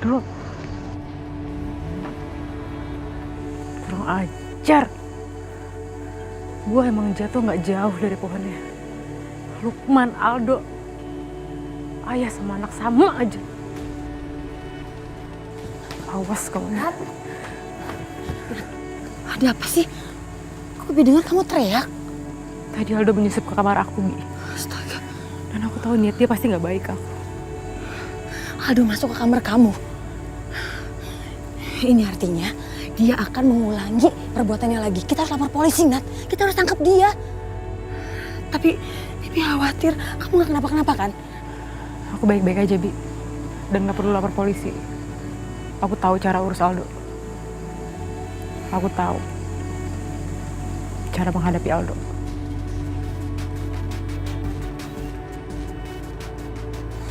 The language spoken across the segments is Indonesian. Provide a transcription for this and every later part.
Aldo, kurang ajar. Gue emang jatuh gak jauh dari pohonnya. Lukman, Aldo, ayah sama anak sama aja. Awas kamu. Ada apa sih? Kok Bi dengar kamu teriak? Tadi Aldo menyusup ke kamar aku, Bi. Astaga. Dan aku tahu niat dia pasti gak baik aku. Aldo masuk ke kamar kamu. Ini artinya dia akan mengulangi perbuatannya lagi. Kita harus lapor polisi, Nat. Kita harus tangkap dia. Tapi khawatir kamu gak kenapa-kenapa kan? Aku baik-baik aja, Bi. Dan gak perlu lapor polisi. Aku tahu cara urus Aldo. Aku tahu cara menghadapi Aldo.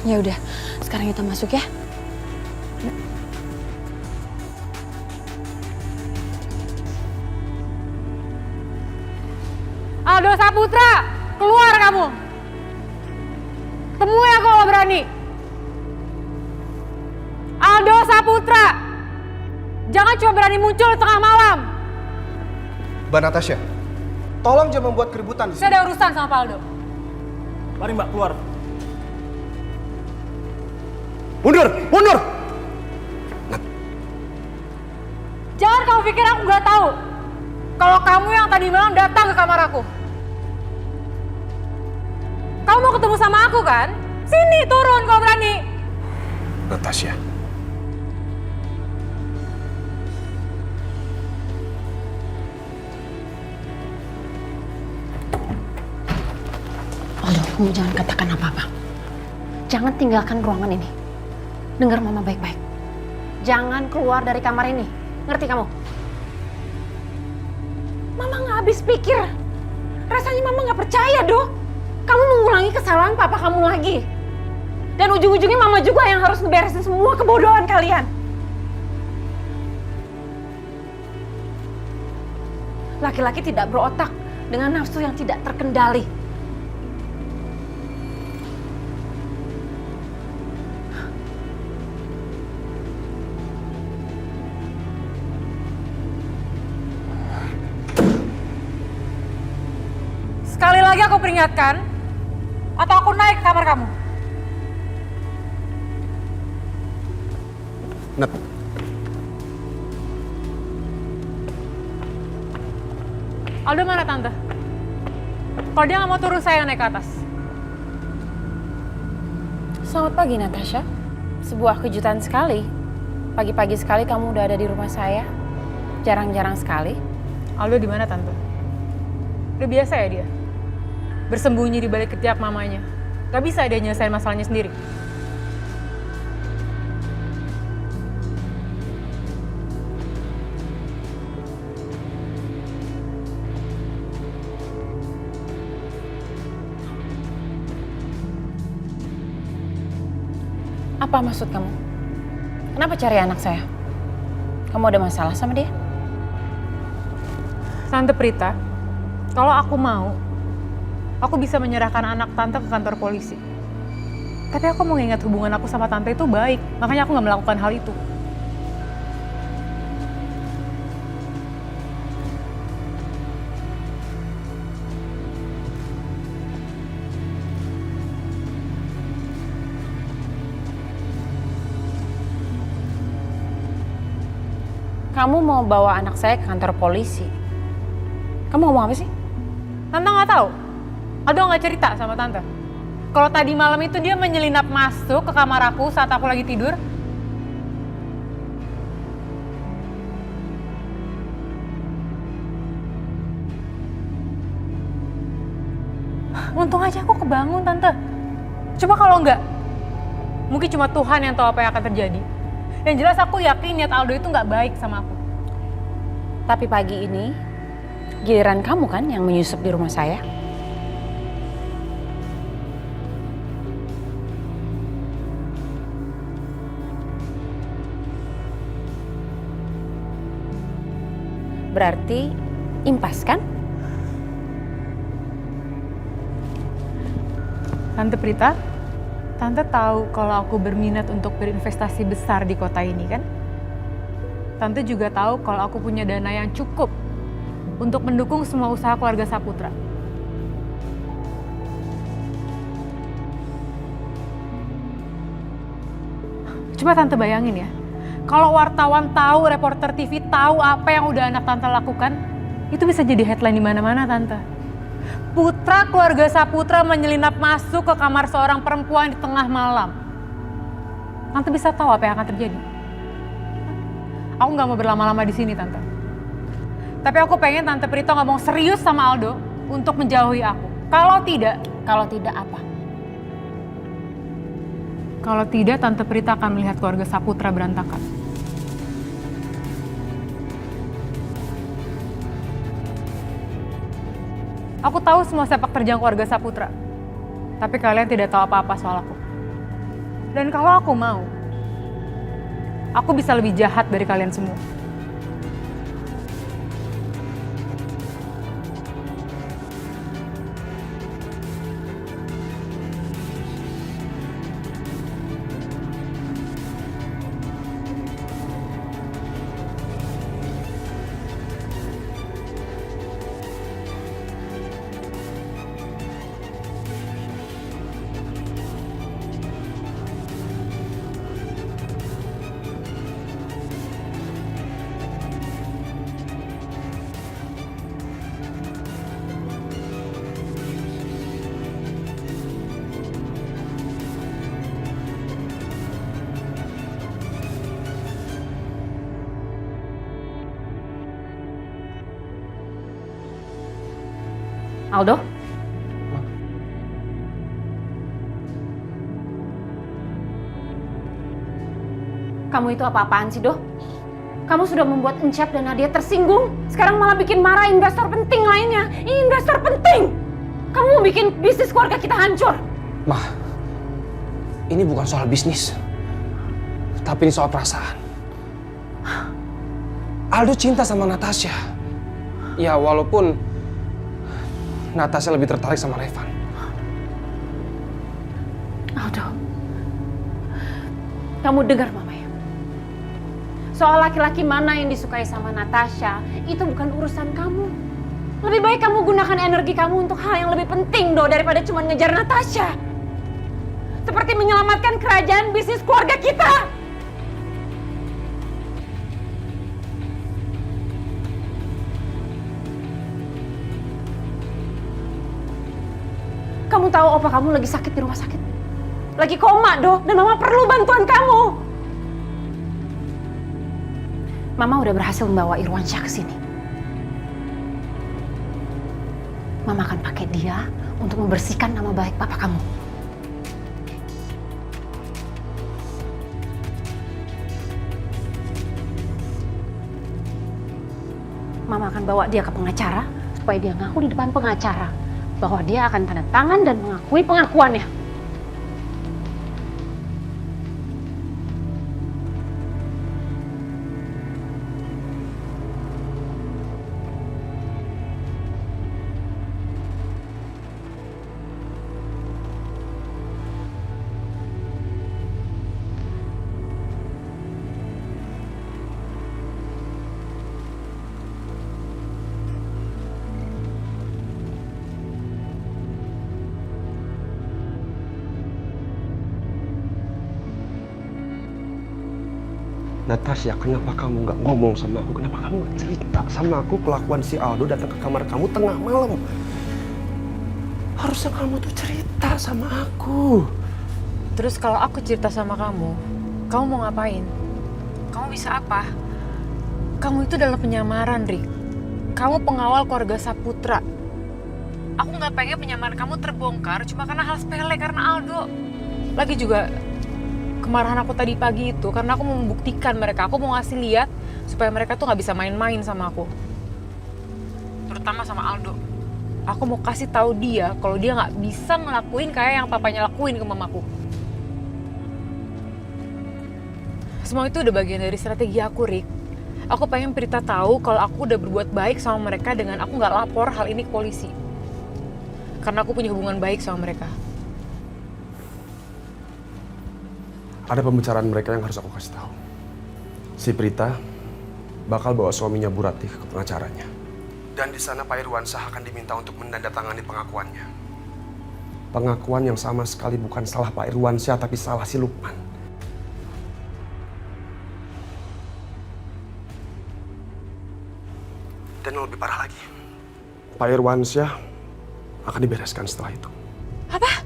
Ya udah, sekarang kita masuk ya. Aldo Saputra, keluar kamu. Temui aku kalau berani. Aldo Saputra, jangan cuma berani muncul tengah malam. Mbak Natasha, tolong jangan membuat keributan di sini. Saya ada urusan sama Pak Aldo. Mari Mbak, keluar. Mundur, mundur! Jangan kamu pikir aku nggak tahu kalau kamu yang tadi malam datang ke kamar aku. Kamu mau ketemu sama aku kan? Sini turun kalau berani. Natasha. Aldo, kamu jangan katakan apa-apa. Jangan tinggalkan ruangan ini. Dengar mama baik-baik. Jangan keluar dari kamar ini. Ngerti kamu? Mama nggak habis pikir. Rasanya mama nggak percaya, Do. Kamu mengulangi kesalahan papa kamu lagi. Dan ujung-ujungnya mama juga yang harus ngeberesin semua kebodohan kalian. Laki-laki tidak berotak dengan nafsu yang tidak terkendali. Sekali lagi aku peringatkan, atau aku naik ke kamar kamu. Nat, Aldo mana tante? Kalau dia nggak mau turun, saya yang naik ke atas. Selamat pagi Natasha. Sebuah kejutan sekali. Pagi-pagi sekali kamu udah ada di rumah saya. Jarang-jarang sekali. Aldo di mana tante? Udah biasa ya dia? Bersembunyi di balik ketiak mamanya. Gak bisa dia nyelesain masalahnya sendiri. Apa maksud kamu? Kenapa cari anak saya? Kamu ada masalah sama dia? Tante Prita, kalau aku mau, aku bisa menyerahkan anak tante ke kantor polisi. Tapi aku mau ingat hubungan aku sama tante itu baik, makanya aku nggak melakukan hal itu. Kamu mau bawa anak saya ke kantor polisi? Kamu ngomong apa sih? Tante nggak tahu. Aldo nggak cerita sama tante. Kalau tadi malam itu dia menyelinap masuk ke kamar aku saat aku lagi tidur. Untung aja aku kebangun, tante. Coba kalau enggak, mungkin cuma Tuhan yang tahu apa yang akan terjadi. Yang jelas aku yakin niat Aldo itu nggak baik sama aku. Tapi pagi ini, giliran kamu kan yang menyusup di rumah saya. Berarti impas kan? Tante Prita, Tante tahu kalau aku berminat untuk berinvestasi besar di kota ini kan? Tante juga tahu kalau aku punya dana yang cukup untuk mendukung semua usaha keluarga Saputra. Coba Tante bayangin ya, kalau wartawan tahu, reporter TV tahu apa yang udah anak Tante lakukan, itu bisa jadi headline di mana-mana Tante. Putra keluarga Saputra menyelinap masuk ke kamar seorang perempuan di tengah malam. Tante bisa tahu apa yang akan terjadi. Aku nggak mau berlama-lama di sini Tante. Tapi aku pengen Tante Prita ngomong serius sama Aldo untuk menjauhi aku. Kalau tidak apa? Kalau tidak, Tante Prita akan melihat keluarga Saputra berantakan. Aku tahu semua sepak terjang keluarga Saputra. Tapi kalian tidak tahu apa-apa soal aku. Dan kalau aku mau, aku bisa lebih jahat dari kalian semua. Aldo? Kamu itu apa-apaan sih, Do? Kamu sudah membuat Encep dan Nadia tersinggung. Sekarang malah bikin marah investor penting lainnya. Ini investor penting. Kamu mau bikin bisnis keluarga kita hancur. Ma, ini bukan soal bisnis. Tapi ini soal perasaan. Aldo cinta sama Natasha. Ya, walaupun Natasha lebih tertarik sama Revan. Aldo, kamu dengar Mama ya? Soal laki-laki mana yang disukai sama Natasha, itu bukan urusan kamu. Lebih baik kamu gunakan energi kamu untuk hal yang lebih penting, Do, daripada cuma ngejar Natasha. Seperti menyelamatkan kerajaan bisnis keluarga kita. Kamu tahu opa kamu lagi sakit di rumah sakit? Lagi koma, Do, dan Mama perlu bantuan kamu. Mama udah berhasil membawa Irwansyah ke sini. Mama akan pakai dia untuk membersihkan nama baik papa kamu. Mama akan bawa dia ke pengacara supaya dia ngaku di depan pengacara bahwa dia akan tanda tangan dan mengakui pengakuannya. Natasha, kenapa kamu nggak ngomong sama aku? Kenapa kamu nggak cerita sama aku kelakuan si Aldo datang ke kamar kamu tengah malam? Harusnya kamu tuh cerita sama aku. Terus kalau aku cerita sama kamu mau ngapain? Kamu bisa apa? Kamu itu dalam penyamaran, Rick. Kamu pengawal keluarga Saputra. Aku nggak pengen penyamaran kamu terbongkar cuma karena hal sepele, karena Aldo. Lagi juga kemarahan aku tadi pagi itu karena aku mau membuktikan mereka. Aku mau ngasih lihat supaya mereka tuh nggak bisa main-main sama aku. Terutama sama Aldo. Aku mau kasih tahu dia kalau dia nggak bisa ngelakuin kayak yang papanya lakuin ke mamaku. Semua itu udah bagian dari strategi aku, Rick. Aku pengen Prita tahu kalau aku udah berbuat baik sama mereka dengan aku nggak lapor hal ini ke polisi. Karena aku punya hubungan baik sama mereka. Ada pembicaraan mereka yang harus aku kasih tahu. Si Prita bakal bawa suaminya Bu Ratih ke pengacaranya. Dan di sana Pak Irwansyah akan diminta untuk menandatangani pengakuannya. Pengakuan yang sama sekali bukan salah Pak Irwansyah, tapi salah si Lukman. Dan yang lebih parah lagi, Pak Irwansyah akan dibereskan setelah itu. Apa?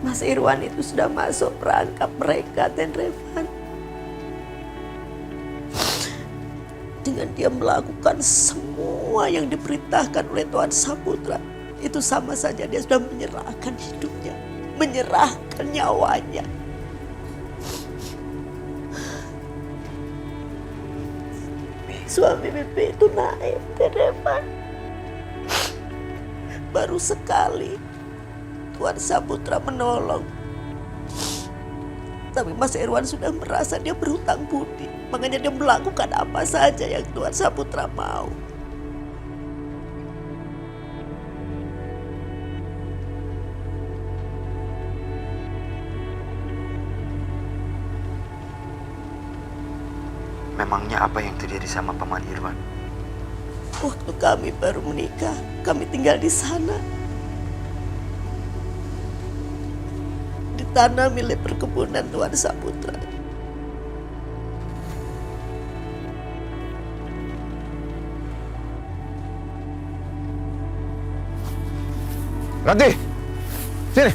Mas Irwan itu sudah masuk perangkap mereka, Ten Revan. Dengan dia melakukan semua yang diperintahkan oleh Tuan Saputra, itu sama saja dia sudah menyerahkan hidupnya, menyerahkan nyawanya. Suami Bibi itu naik, Ten Revan. Baru sekali Tuan Saputra menolong. Tapi Mas Irwan sudah merasa dia berhutang budi. Makanya dia melakukan apa saja yang Tuan Saputra mau. Memangnya apa yang terjadi sama Paman Irwan? Waktu kami baru menikah, kami tinggal di sana. Di tanah milik perkebunan Tuan Saputra. Ratih, sini.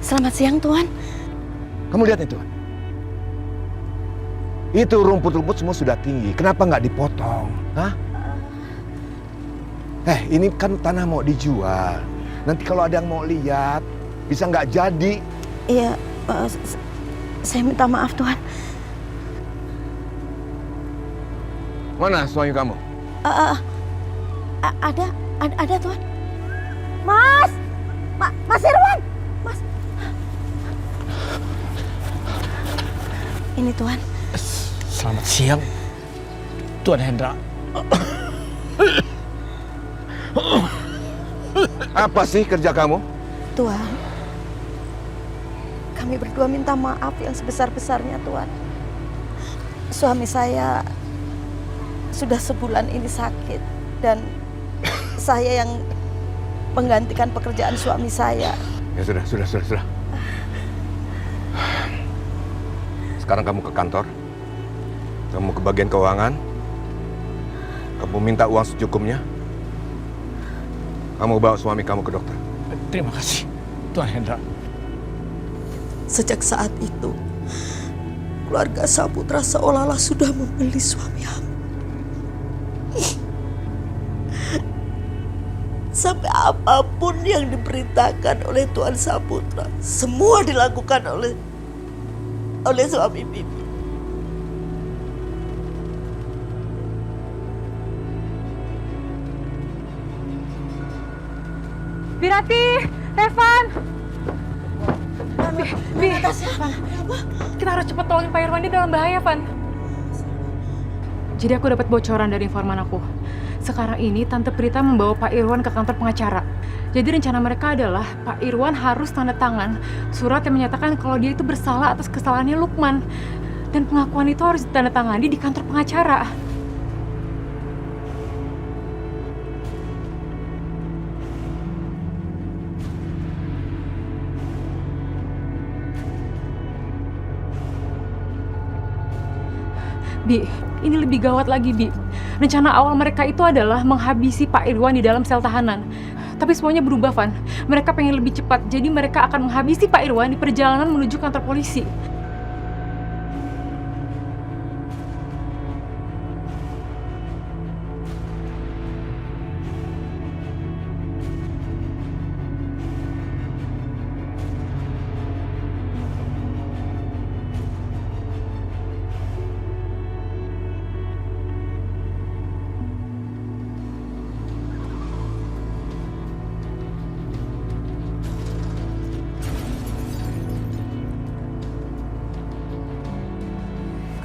Selamat siang, Tuan. Kamu lihat itu. Itu rumput-rumput semua sudah tinggi. Kenapa nggak dipotong? Hah? Ini kan tanah mau dijual. Nanti kalau ada yang mau lihat, bisa nggak jadi. Iya, saya minta maaf, Tuan. Mana suami kamu? Ada, Tuan. Mas! Mas Irwan! Mas! Ini, Tuan. Selamat siang, Tuan Hendra. Apa sih kerja kamu? Tuan, kami berdua minta maaf yang sebesar-besarnya, Tuan. Suami saya sudah sebulan ini sakit dan saya yang menggantikan pekerjaan suami saya. Ya sudah. Sekarang kamu ke kantor. Kamu ke bagian keuangan. Kamu minta uang secukupnya. Kamu bawa suami kamu ke dokter. Terima kasih, Tuan Hendra. Sejak saat itu, keluarga Saputra seolah-olah sudah membeli suami hamba. Sampai apapun yang diperintahkan oleh Tuan Saputra, semua dilakukan oleh suami Bibi. Birati, Revan. Kita harus cepat tolongin Pak Irwan, dia dalam bahaya, Van. Jadi aku dapat bocoran dari informan aku. Sekarang ini Tante Prita membawa Pak Irwan ke kantor pengacara. Jadi rencana mereka adalah Pak Irwan harus tanda tangan surat yang menyatakan kalau dia itu bersalah atas kesalahannya Lukman. Dan pengakuan itu harus ditandatangani di kantor pengacara. Bi, ini lebih gawat lagi, Bi. Rencana awal mereka itu adalah menghabisi Pak Irwan di dalam sel tahanan. Tapi semuanya berubah, Van. Mereka pengen lebih cepat, jadi mereka akan menghabisi Pak Irwan di perjalanan menuju kantor polisi.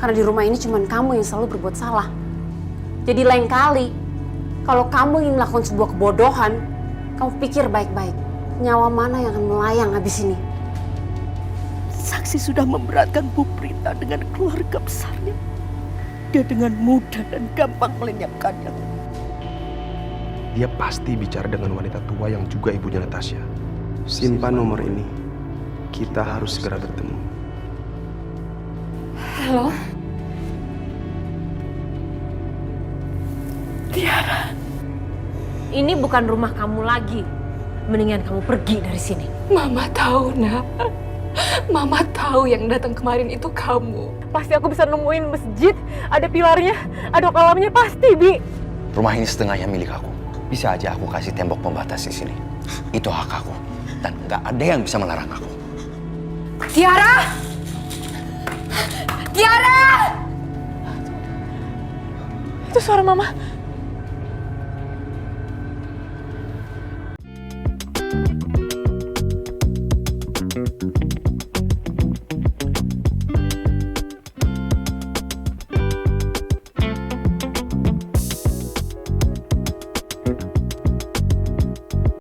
Karena di rumah ini cuma kamu yang selalu berbuat salah. Jadi lain kali, kalau kamu ingin melakukan sebuah kebodohan, kamu pikir baik-baik. Nyawa mana yang akan melayang habis ini? Saksi sudah memberatkan Bu Prita dengan keluarga besarnya. Dia dengan mudah dan gampang melenyapkannya. Dia pasti bicara dengan wanita tua yang juga ibunya Natasha. Simpan nomor ini. Kita harus segera bertemu. Halo? Tiara. Ini bukan rumah kamu lagi. Mendingan kamu pergi dari sini. Mama tahu, Nak. Mama tahu yang datang kemarin itu kamu. Pasti aku bisa nemuin masjid, ada pilarnya, ada kolamnya, pasti, Bi. Rumah ini setengahnya milik aku. Bisa aja aku kasih tembok pembatas di sini. Itu hak aku. Dan nggak ada yang bisa melarang aku. Tiara! Tiara! Itu suara Mama.